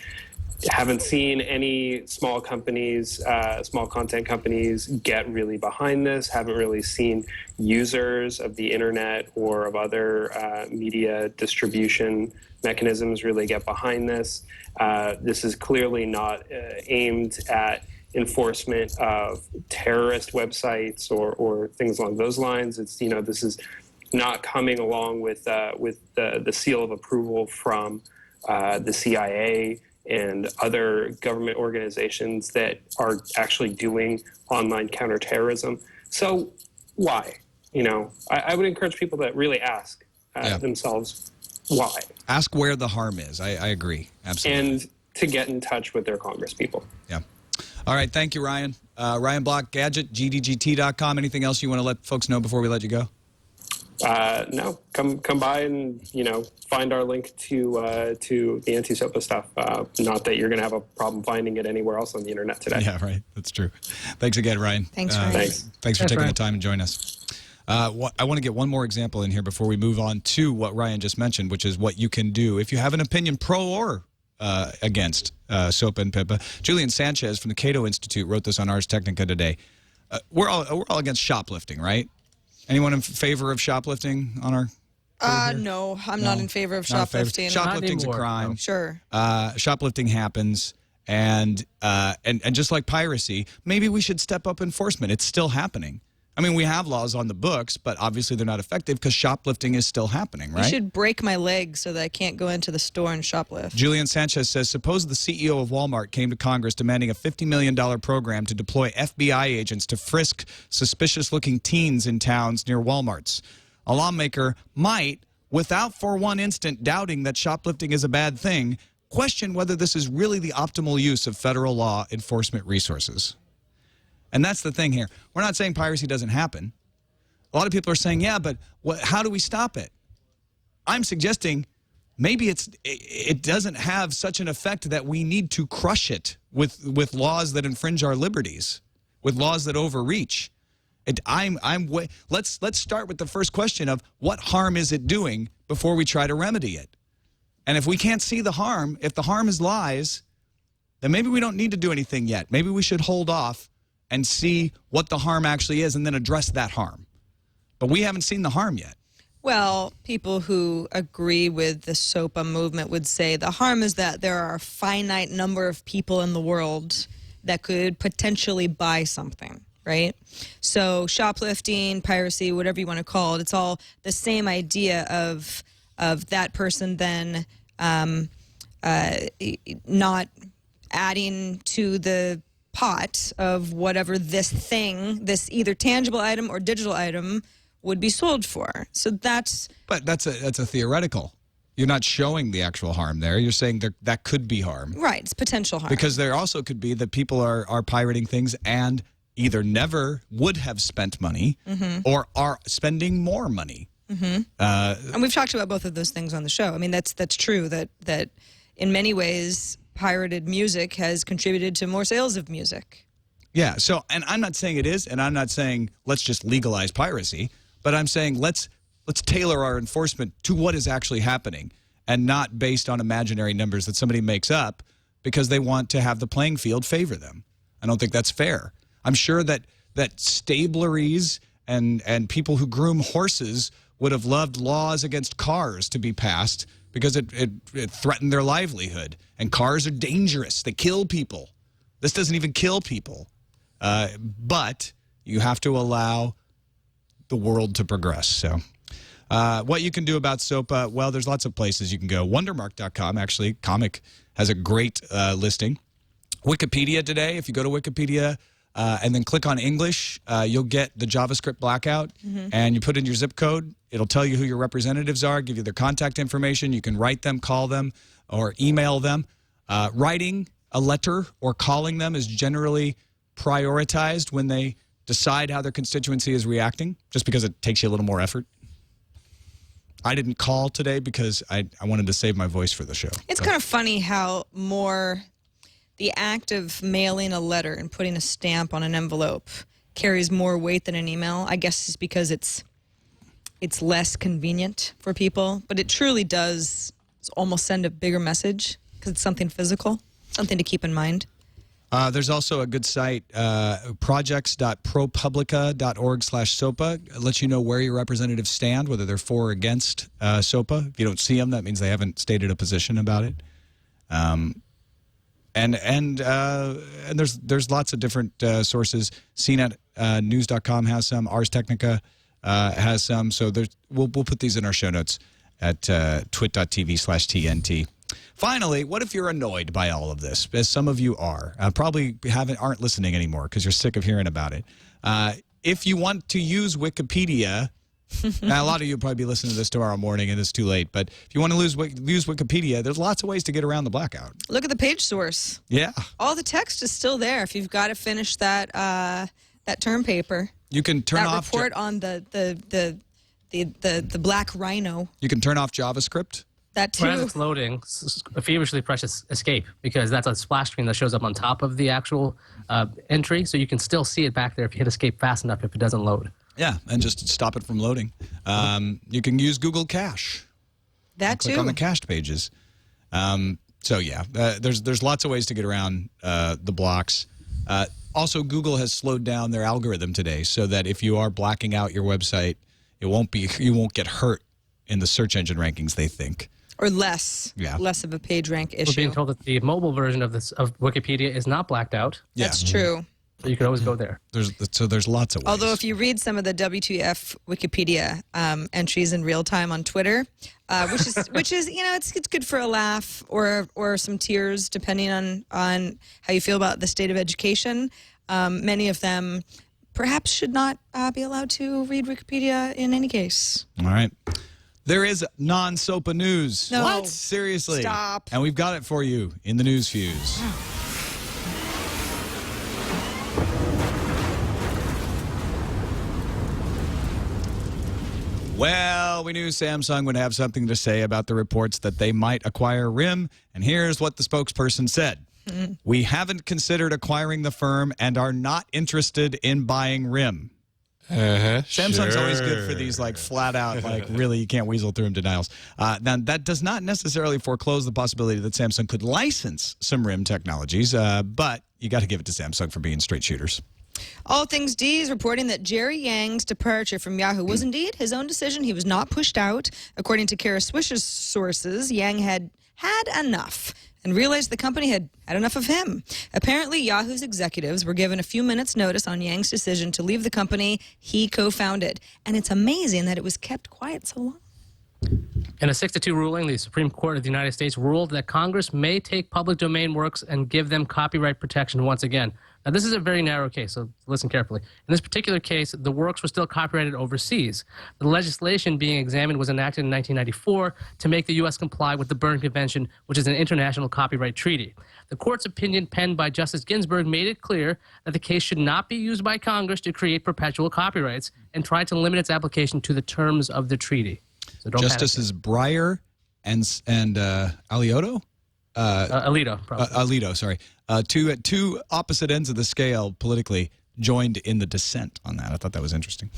Haven't seen any small content companies get really behind this. Haven't really seen users of the internet or of other media distribution mechanisms really get behind this. This is clearly not aimed at enforcement of terrorist websites or things along those lines. It's this is not coming along with the seal of approval from the CIA and other government organizations that are actually doing online counterterrorism. So why? I would encourage people to really ask themselves why. Ask where the harm is. I agree. Absolutely. And to get in touch with their congresspeople. Yeah. All right. Thank you, Ryan. Ryan Block, Gadget, GDGT.com. Anything else you want to let folks know before we let you go? No, come by and find our link to the anti-SOPA stuff. Not that you're going to have a problem finding it anywhere else on the internet today. Yeah, right. That's true. Thanks again, Ryan. Thanks, Ryan. Thanks for taking Ryan. the time and joining us. I want to get one more example in here before we move on to what Ryan just mentioned, which is what you can do if you have an opinion pro or against SOPA and PIPA. Julian Sanchez from the Cato Institute wrote this on Ars Technica today. We're all against shoplifting, right? Anyone in favor of shoplifting on our? No, I'm not in favor of Not in favor. shoplifting. Shoplifting's a anymore, crime. no. Sure. Shoplifting happens, and just like piracy, maybe we should step up enforcement. It's still happening. I mean, we have laws on the books, but obviously they're not effective because shoplifting is still happening, right? You should break my leg so that I can't go into the store and shoplift. Julian Sanchez says, suppose the CEO of Walmart came to Congress demanding a $50 million program to deploy FBI agents to frisk suspicious-looking teens in towns near Walmarts. A lawmaker might, without for one instant doubting that shoplifting is a bad thing, question whether this is really the optimal use of federal law enforcement resources. And that's the thing here. We're not saying piracy doesn't happen. A lot of people are saying, yeah, but how do we stop it? I'm suggesting maybe it doesn't have such an effect that we need to crush it with laws that infringe our liberties, with laws that overreach. Let's start with the first question of what harm is it doing before we try to remedy it. And if we can't see the harm, if the harm is lies, then maybe we don't need to do anything yet. Maybe we should hold off and see what the harm actually is and then address that harm. But we haven't seen the harm yet. Well, people who agree with the SOPA movement would say the harm is that there are a finite number of people in the world that could potentially buy something, right? So shoplifting, piracy, whatever you want to call it, it's all the same idea of that person then not adding to the pot of whatever this thing, this either tangible item or digital item would be sold for. So that's a theoretical. You're not showing the actual harm there. You're saying that could be harm. right. It's potential harm. Because there also could be that people are pirating things and either never would have spent money or are spending more money. And we've talked about both of those things on the show. I mean, that's true that in many ways pirated music has contributed to more sales of music. Yeah, so, and I'm not saying it is, and I'm not saying let's just legalize piracy, but I'm saying let's tailor our enforcement to what is actually happening and not based on imaginary numbers that somebody makes up because they want to have the playing field favor them. I don't think that's fair. I'm sure that stableries and people who groom horses would have loved laws against cars to be passed because it threatened their livelihood. And cars are dangerous. They kill people. This doesn't even kill people. But you have to allow the world to progress. So what you can do about SOPA, well, there's lots of places you can go. Wondermark.com, actually, Comic has a great listing. Wikipedia today, if you go to Wikipedia and then click on English, you'll get the JavaScript blackout, and you put in your zip code. It'll tell you who your representatives are, give you their contact information. You can write them, call them, or email them. Writing a letter or calling them is generally prioritized when they decide how their constituency is reacting, just because it takes you a little more effort. I didn't call today because I wanted to save my voice for the show. It's kind of funny how more the act of mailing a letter and putting a stamp on an envelope carries more weight than an email. I guess it's because it's less convenient for people, but it truly does almost send a bigger message because it's something physical, something to keep in mind. There's also a good site, projects.propublica.org/SOPA. It lets you know where your representatives stand, whether they're for or against SOPA. If you don't see them, that means they haven't stated a position about it. And there's lots of different sources. CNET, news.com has some. Ars Technica has some. So we'll put these in our show notes at twit.tv/TNT. Finally, what if you're annoyed by all of this, as some of you are? Probably aren't listening anymore because you're sick of hearing about it. If you want to use Wikipedia, now a lot of you will probably be listening to this tomorrow morning and it's too late, but if you want to use Wikipedia, there's lots of ways to get around the blackout. Look at the page source. Yeah. All the text is still there if you've got to finish that term paper. You can turn that off report on the the black rhino. You can turn off JavaScript. That too. But as it's loading, feverishly press escape, because that's a splash screen that shows up on top of the actual entry, so you can still see it back there if you hit escape fast enough if it doesn't load. Yeah, and just stop it from loading. You can use Google Cache. That Click too. on the cached pages. So yeah, there's lots of ways to get around the blocks. Also, Google has slowed down their algorithm today, so that if you are blacking out your website, you won't get hurt in the search engine rankings, they think. Or less. Yeah. Less of a page rank We're issue. being told that the mobile version of Wikipedia is not blacked out, That's true. so you can always go there. There's lots of ways. Although if you read some of the WTF Wikipedia entries in real time on Twitter, which is it's good for a laugh or some tears depending on how you feel about the state of education. Many of them perhaps should not be allowed to read Wikipedia in any case. All right. There is non-SOPA news. No. What? Seriously. Stop. And we've got it for you in the News Fuse. Well, we knew Samsung would have something to say about the reports that they might acquire RIM, and here's what the spokesperson said. We haven't considered acquiring the firm and are not interested in buying RIM. Samsung's always good for these flat out, really, you can't weasel through them denials. Now, that does not necessarily foreclose the possibility that Samsung could license some RIM technologies, but you got to give it to Samsung for being straight shooters. All Things D is reporting that Jerry Yang's departure from Yahoo was indeed his own decision. He was not pushed out. According to Kara Swisher's sources, Yang had enough and realized the company had enough of him. Apparently, Yahoo's executives were given a few minutes' notice on Yang's decision to leave the company he co-founded. And it's amazing that it was kept quiet so long. In a 6-2 ruling, the Supreme Court of the United States ruled that Congress may take public domain works and give them copyright protection once again. Now, this is a very narrow case, so listen carefully. In this particular case, the works were still copyrighted overseas. The legislation being examined was enacted in 1994 to make the U.S. comply with the Berne Convention, which is an international copyright treaty. The court's opinion, penned by Justice Ginsburg, made it clear that the case should not be used by Congress to create perpetual copyrights and tried to limit its application to the terms of the treaty. So don't Justices Breyer and Alito? Alito, probably. Alito, sorry. Two opposite ends of the scale politically joined in the dissent on that. I thought that was interesting.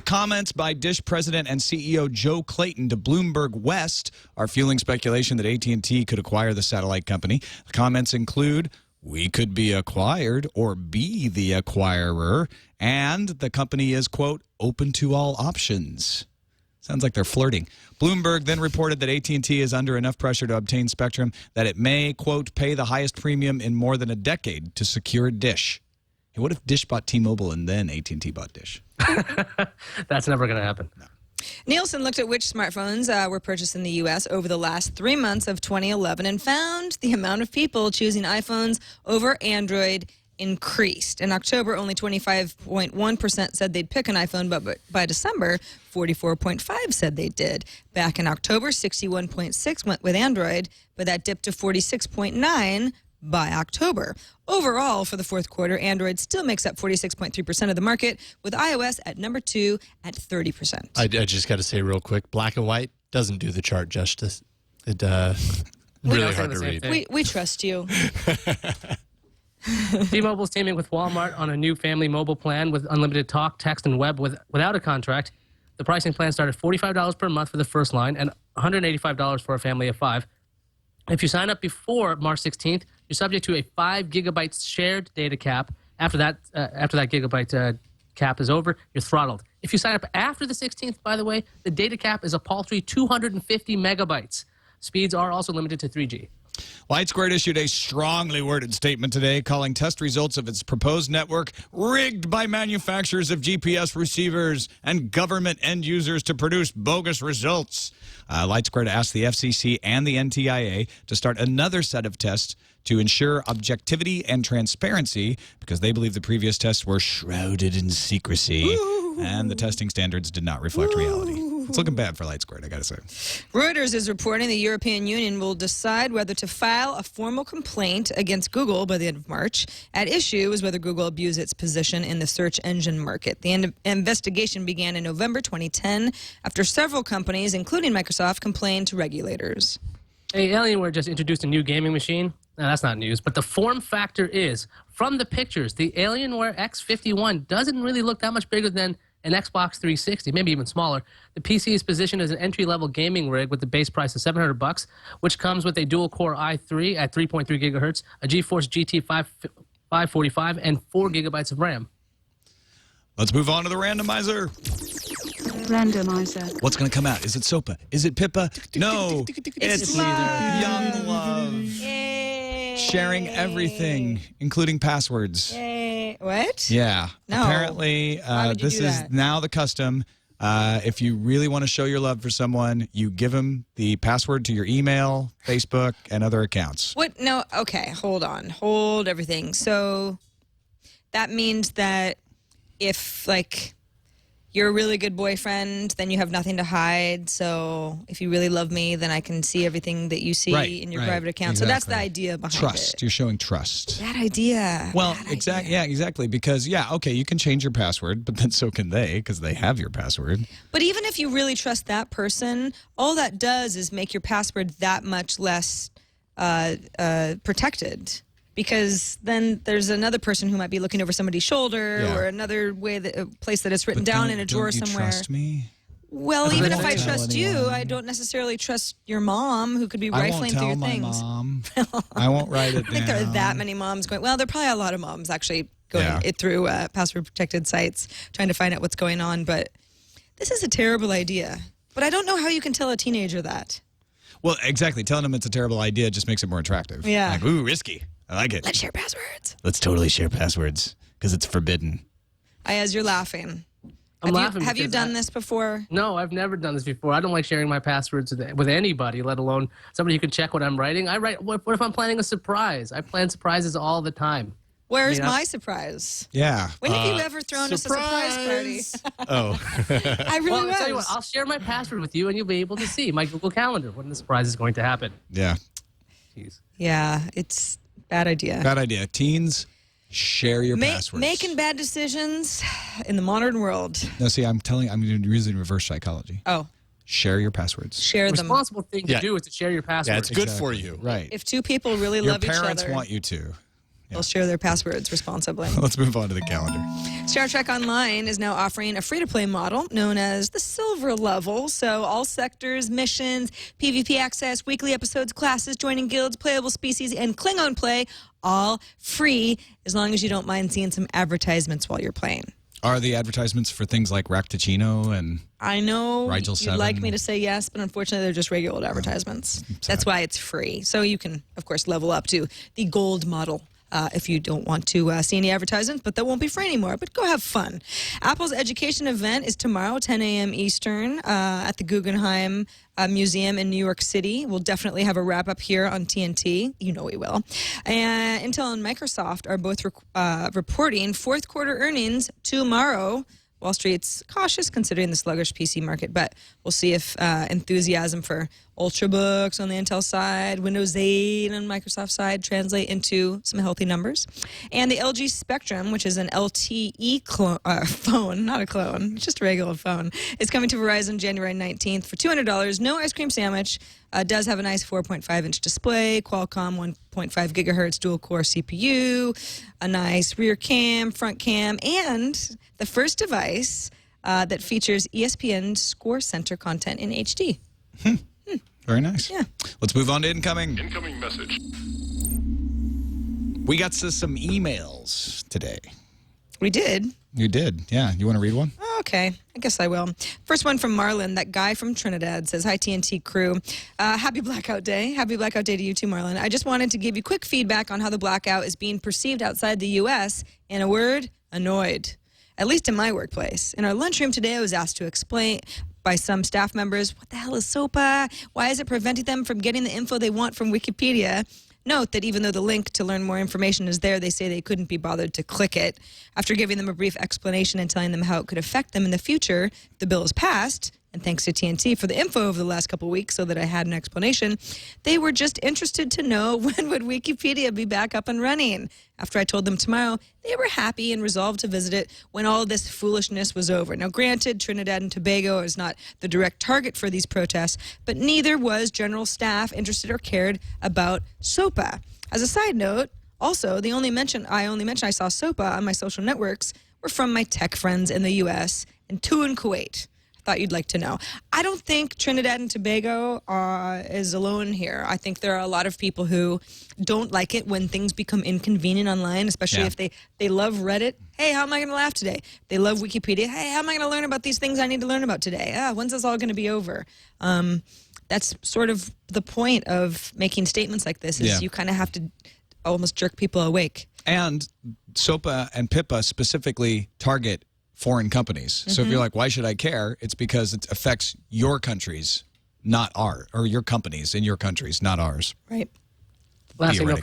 Comments by Dish President and CEO Joe Clayton to Bloomberg West are fueling speculation that AT&T could acquire the satellite company. The comments include, "We could be acquired or be the acquirer, and the company is, quote, open to all options." Sounds like they're flirting. Bloomberg then reported that AT&T is under enough pressure to obtain spectrum that it may, quote, pay the highest premium in more than a decade to secure Dish. Hey, what if Dish bought T-Mobile and then AT&T bought Dish? That's never going to happen. No. Nielsen looked at which smartphones were purchased in the U.S. over the last 3 months of 2011 and found the amount of people choosing iPhones over Android increased. In October, only 25.1% said they'd pick an iPhone, but by December, 44.5% said they did. Back in October, 61.6% went with Android, but that dipped to 46.9% by October. Overall, for the fourth quarter, Android still makes up 46.3% of the market, with iOS at number 2 at 30%. I just got to say real quick, black and white doesn't do the chart justice. It really hard to read. We trust you. T-Mobile is teaming with Walmart on a new family mobile plan with unlimited talk, text, and web without a contract. The pricing plan started at $45 per month for the first line and $185 for a family of 5. If you sign up before March 16th, you're subject to a 5 gigabyte shared data cap. After that gigabyte cap is over, you're throttled. If you sign up after the 16th, by the way, the data cap is a paltry 250 megabytes. Speeds are also limited to 3G. LightSquared issued a strongly worded statement today calling test results of its proposed network rigged by manufacturers of GPS receivers and government end users to produce bogus results. LightSquared asked the FCC and the NTIA to start another set of tests to ensure objectivity and transparency because they believe the previous tests were shrouded in secrecy and the testing standards did not reflect reality. It's looking bad for Light Squared, I gotta say. Reuters is reporting the European Union will decide whether to file a formal complaint against Google by the end of March. At issue is whether Google abused its position in the search engine market. The investigation began in November 2010 after several companies, including Microsoft, complained to regulators. Hey, Alienware just introduced a new gaming machine. No, that's not news, but the form factor is, from the pictures, the Alienware X51 doesn't really look that much bigger than an Xbox 360, maybe even smaller. The PC is positioned as an entry-level gaming rig with the base price of $700, which comes with a dual-core i3 at 3.3 gigahertz, a GeForce GT 545, and 4 gigabytes of RAM. Let's move on to the randomizer. Randomizer. What's going to come out? Is it SOPA? Is it PIPA? No, it's Young Love. Sharing everything, including passwords. Yay. What? Yeah. No. Apparently, Why would you this do is that? now the custom. If you really want to show your love for someone, you give them the password to your email, Facebook, and other accounts. What? No. Okay. Hold on. Hold everything. So that means that if, like, you're a really good boyfriend, then you have nothing to hide. So if you really love me, then I can see everything that you see in your private account. Exactly. So that's the idea behind Trust. it. You're showing trust. That idea. Well, That exactly. idea. Yeah, exactly. Because, okay, you can change your password, but then so can they because they have your password. But even if you really trust that person, all that does is make your password that much less protected. Because then there's another person who might be looking over somebody's shoulder or another way that, a place that it's written down in a drawer don't you somewhere. Trust me? Well, even if I tell trust you, anyone. I don't necessarily trust your mom, who could be I won't rifling tell through your my things. mom. I won't write it down. I think there are that many moms going. Well, there are probably a lot of moms actually going it through password-protected sites, trying to find out what's going on. But this is a terrible idea. But I don't know how you can tell a teenager that. Well, exactly. Telling them it's a terrible idea just makes it more attractive. Yeah. Like, ooh, risky. I like it. Let's share passwords. Let's totally share passwords because it's forbidden. Iyaz, you're laughing. I'm laughing. Have you because done this before? No, I've never done this before. I don't like sharing my passwords with anybody, let alone somebody who can check what I'm writing. What if I'm planning a surprise? I plan surprises all the time. Where's my surprise? Yeah. When have you ever thrown us a surprise party? Oh. I really Well, I'll tell you was. what, I'll share my password with you, and you'll be able to see my Google Calendar when the surprise is going to happen. Yeah. Jeez. Yeah, it's bad idea. Bad idea. Teens, share your passwords. Making bad decisions in the modern world. No, see, I'm using reverse psychology. Oh, Share your passwords. share them. Responsible thing to do is to share your password. Yeah, it's good for you. Right. If two people really Your love each parents other, want you to. they'll share their passwords responsibly. Let's move on to the calendar. Star Trek Online is now offering a free-to-play model known as the Silver Level. So all sectors, missions, PvP access, weekly episodes, classes, joining guilds, playable species, and Klingon play, all free as long as you don't mind seeing some advertisements while you're playing. Are the advertisements for things like Rakticino and I know Rigel you'd 7? like me to say yes, but unfortunately they're just regular advertisements. That's why it's free. So you can, of course, level up to the gold model if you don't want to see any advertisements, but that won't be free anymore. But go have fun. Apple's education event is tomorrow, 10 a.m. Eastern, at the Guggenheim Museum in New York City. We'll definitely have a wrap-up here on TNT. You know we will. And Intel and Microsoft are both reporting fourth quarter earnings tomorrow. Wall Street's cautious considering the sluggish PC market, but we'll see if enthusiasm for Ultrabooks on the Intel side, Windows 8 on Microsoft side translate into some healthy numbers. And the LG Spectrum, which is an LTE phone, not a clone, just a regular phone, is coming to Verizon January 19th for $200. No ice cream sandwich. Does have a nice 4.5-inch display, Qualcomm 1.5 gigahertz dual-core CPU, a nice rear cam, front cam, and the first device that features ESPN Score Center content in HD. Very nice. Yeah. Let's move on to incoming. Incoming message. We got some emails today. We did. You did, yeah. You want to read one? Okay, I guess I will. First one from Marlon, that guy from Trinidad, says, hi, TNT crew. Happy Blackout Day. Happy Blackout Day to you too, Marlon. I just wanted to give you quick feedback on how the blackout is being perceived outside the U.S. In a word, annoyed. At least in my workplace. In our lunchroom today, I was asked to explain by some staff members, what the hell is SOPA? Why is it preventing them from getting the info they want from Wikipedia? Note that even though the link to learn more information is there, they say they couldn't be bothered to click it. After giving them a brief explanation and telling them how it could affect them in the future, the bill is passed, and and thanks to TNT for the info over the last couple of weeks so that I had an explanation. They were just interested to know when would Wikipedia be back up and running. After I told them tomorrow, they were happy and resolved to visit it when all this foolishness was over. Now, granted, Trinidad and Tobago is not the direct target for these protests, but neither was general staff interested or cared about SOPA. As a side note, also, the only mention I saw SOPA on my social networks were from my tech friends in the U.S. and 2 in Kuwait. I thought you'd like to know. I don't think Trinidad and Tobago is alone here. I think there are a lot of people who don't like it when things become inconvenient online, especially if they love Reddit. Hey, how am I going to laugh today? They love Wikipedia. Hey, how am I going to learn about these things I need to learn about today? When's this all going to be over? That's sort of the point of making statements like this is you kind of have to almost jerk people awake. And SOPA and PIPA specifically target foreign companies. So if you're like, why should I care? It's because it affects your countries, not ours, or your companies in your countries, not ours. Right. Last email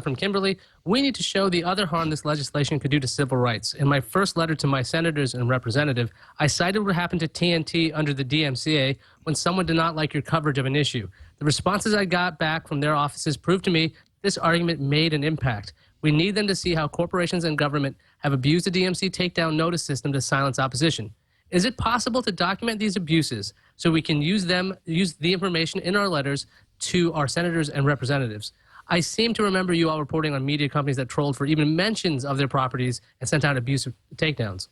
from Kimberly. We need to show the other harm this legislation could do to civil rights. In my first letter to my senators and representative, I cited what happened to TNT under the DMCA when someone did not like your coverage of an issue. The responses I got back from their offices proved to me this argument made an impact. We need them to see how corporations and government have abused the DMC takedown notice system to silence opposition. Is it possible to document these abuses so we can use the information in our letters to our senators and representatives? I seem to remember you all reporting on media companies that trolled for even mentions of their properties and sent out abusive takedowns.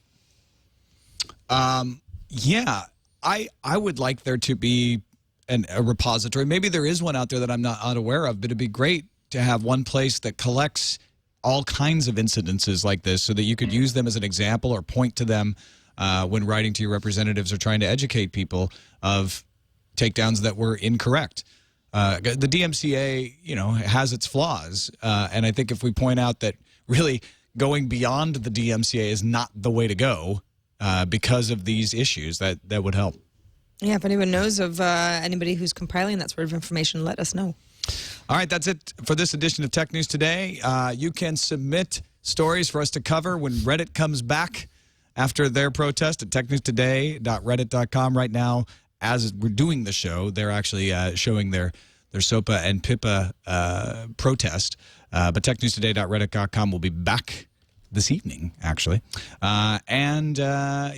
Yeah, I would like there to be a repository. Maybe there is one out there that I'm not unaware of, but it'd be great to have one place that collects all kinds of incidences like this so that you could use them as an example or point to them when writing to your representatives or trying to educate people of takedowns that were incorrect. The DMCA, has its flaws. And I think if we point out that really going beyond the DMCA is not the way to go because of these issues, that would help. Yeah, if anyone knows of anybody who's compiling that sort of information, let us know. All right, that's it for this edition of Tech News Today. You can submit stories for us to cover when Reddit comes back after their protest at technewstoday.reddit.com. Right now, as we're doing the show, they're actually showing their SOPA and PIPA protest. But technewstoday.reddit.com will be back this evening, actually. And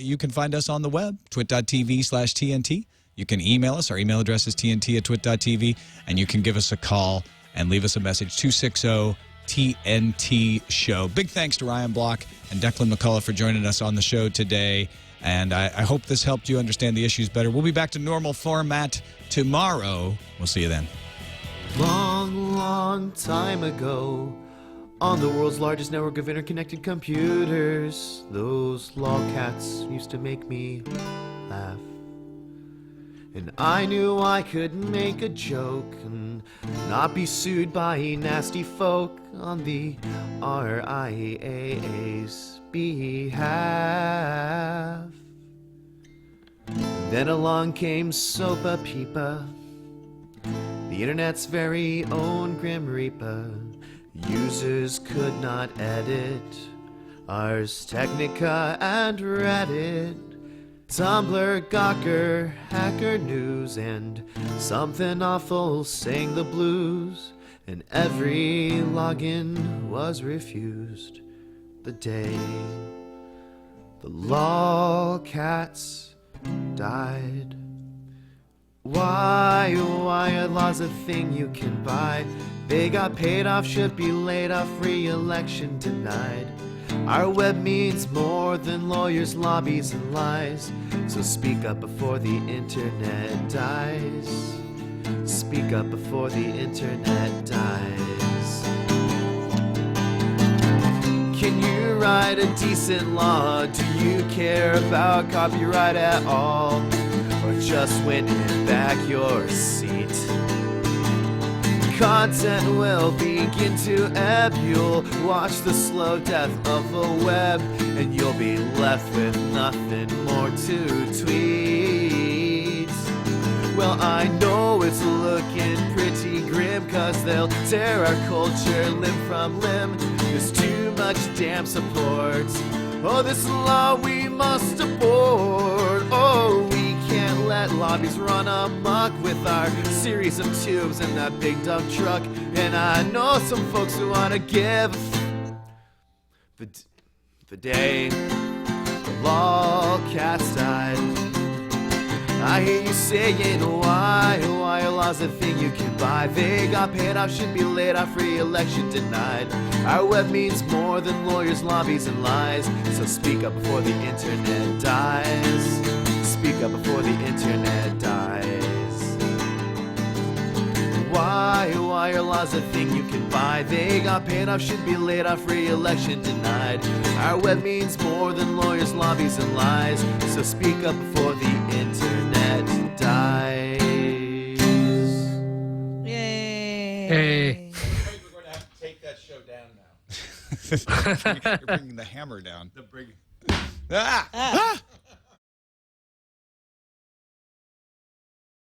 you can find us on the web, twit.tv/TNT. You can email us. Our email address is tnt@twit.tv, and you can give us a call and leave us a message, 260-TNT-SHOW. Big thanks to Ryan Block and Declan McCullagh for joining us on the show today, and I hope this helped you understand the issues better. We'll be back to normal format tomorrow. We'll see you then. Long, long time ago, on the world's largest network of interconnected computers, those lolcats used to make me laugh. And I knew I could make a joke and not be sued by nasty folk on the RIAA's behalf. Then along came SOPA PIPA, the internet's very own Grim Reaper. Users could not edit Ars Technica and Reddit, Tumblr, Gawker, Hacker News, and Something Awful sang the blues, and every login was refused the day the lolcats died. Why are laws a thing you can buy? They got paid off, should be laid off, re-election denied. Our web means more than lawyers, lobbies, and lies. So speak up before the internet dies. Speak up before the internet dies. Can you write a decent law? Do you care about copyright at all? Or just win it back your seat? Content will begin to ebb. You'll watch the slow death of the web, and you'll be left with nothing more to tweet. Well, I know it's looking pretty grim, 'cause they'll tear our culture limb from limb. There's too much damn support. Oh, this law we must abort. Oh, we can't let lobbies run amok with our series of tubes and that big dump truck. And I know some folks who want to give the day the lolcats died. I hear you saying why are laws a thing you can buy? They got paid off, should be laid off, free election denied. Our web means more than lawyers, lobbies, and lies. So speak up before the internet dies. Speak up before the internet dies. Why are laws a thing you can buy? They got paid off, should be laid off, free election denied. Our web means more than lawyers, lobbies, and lies. So speak up before the internet dies. Yay. Hey. We're going to have to take that show down now. You're bringing the hammer down. Ah!